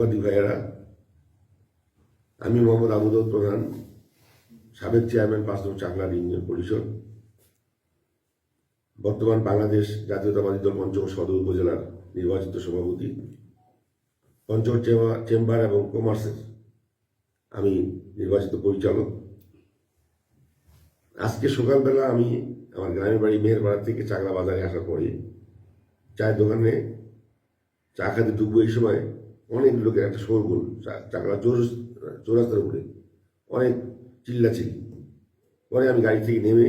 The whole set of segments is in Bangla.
ভাইয়েরা, আমি মোহাম্মদ আবু দাউদ প্রধান, সাবেক চেয়ারম্যান ৫ নং চাকলা ইউনিয়ন পরিষদ, বর্তমান বাংলাদেশ জাতীয়তাবাদী দল পঞ্চগড় সদর উপজেলার নির্বাচিত সভাপতি, পঞ্চগড় চেম্বার এবং কমার্সের আমি নির্বাচিত পরিচালক। আজকে সকালবেলা আমি আমার গ্রামের বাড়ি মেহেরপাড়া থেকে চাকলা বাজারে আসার পরে চায়ের দোকানে চা খেতে ঢুকবো। এই সময় অনেক লোকের একটা শোরগোল, চাকলা চৌরাস্তার উপরে অনেক চিল্লাচিল্লি। পরে আমি গাড়ি থেকে নেমে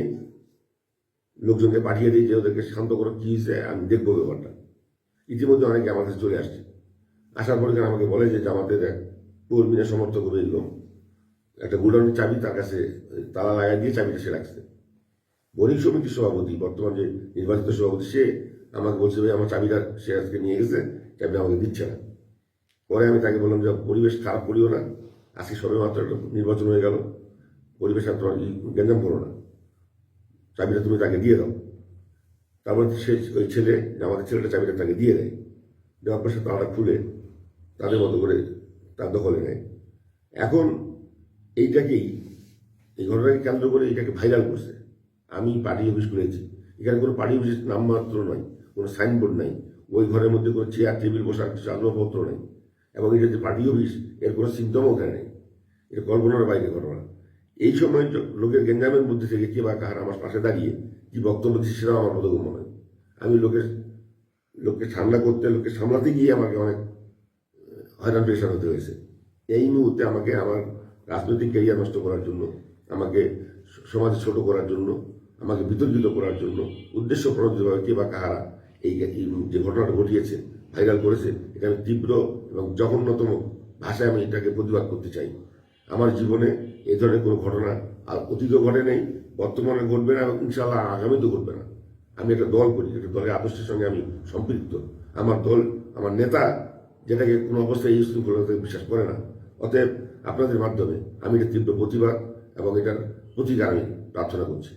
লোকজনকে পাঠিয়ে দিই যে ওদেরকে শান্ত করে কী হয়েছে আমি দেখবো ব্যাপারটা। ইতিমধ্যে অনেকে আমার কাছে চলে আসছে। আসার পরে আমাকে বলে যে আমাদের এক কর্মীরা সমর্থক হয়ে এলো, একটা গুডাউনের চাবি তার কাছে তালা লাগাই দিয়ে চাবিটা সে রাখছে। বণিক সমিতির সভাপতি, বর্তমান যে নির্বাচিত সভাপতি, সে আমাকে বলছে ভাই আমার চাবিটা সে আজকে নিয়ে গেছে, চাবিটা আমাকে দিচ্ছে না। পরে আমি তাকে বললাম যে পরিবেশ খারাপ করিও না, আজকে সবে মাত্র একটা নির্বাচন হয়ে গেল, পরিবেশ আর তোমার গ্যাঞ্জাম করো না, চাবিটা তুমি তাকে দিয়ে দাও। তারপর সে ওই ছেলে, আমাদের ছেলেটা চাবিটা তাকে দিয়ে দেয়। দেওয়ার পর সে তালাটা খুলে তাদের মতো করে তার দখলে নেয়। এখন এই ঘটনাকে কেন্দ্র করে এটাকে ভাইরাল করছে। আমি পার্টি অফিস করেছি, এখানে কোনো পার্টি অফিস নামমাত্র নয়, কোনো সাইনবোর্ড নাই, ওই ঘরের মধ্যে কোনো চেয়ার টেবিল বসার কিছু আসবাবপত্র নেই, এবং এটা যে পার্টি অফিস এর কোনো সিম্পটমও ওখানে নেই। এটা কল্পনার বাইরে ঘটনা। এই সময় লোকের গেঞ্জামের মধ্যে থেকে কে বা কাহার আমার পাশে দাঁড়িয়ে কি বক্তব্য দিচ্ছে সেটাও আমার বোধগম্য নয়। আমি লোককে সামলাতে গিয়ে আমাকে অনেক হয়রান পেরেশান হতে হয়েছে। এই মুহূর্তে আমাকে আমার রাজনৈতিক ক্যারিয়ার নষ্ট করার জন্য, আমাকে সমাজে ছোট করার জন্য, আমাকে বিতর্কিত করার জন্য উদ্দেশ্য প্রণোদিতভাবে কে বা কাহারা এই যে ঘটনাটা ঘটিয়েছে, ভাইরাল করেছে, এটা আমি তীব্র এবং জঘন্যতম ভাষায় আমি এটাকে প্রতিবাদ করতে চাই। আমার জীবনে এই ধরনের কোনো ঘটনা অতীত ঘটে নেই, বর্তমানে ঘটবে না, এবং ইনশাল্লাহ আগামীতেও ঘটবে না। আমি একটা দল করি, একটা দলের আদর্শের সঙ্গে আমি সম্পৃক্ত। আমার দল, আমার নেতা যেটাকে কোনো অবস্থায় এই শৃঙ্খলতাকে বিশ্বাস করে না। অতএব আপনাদের মাধ্যমে আমি এটা তীব্র প্রতিবাদ এবং এটার প্রতিকার আমি প্রার্থনা করছি।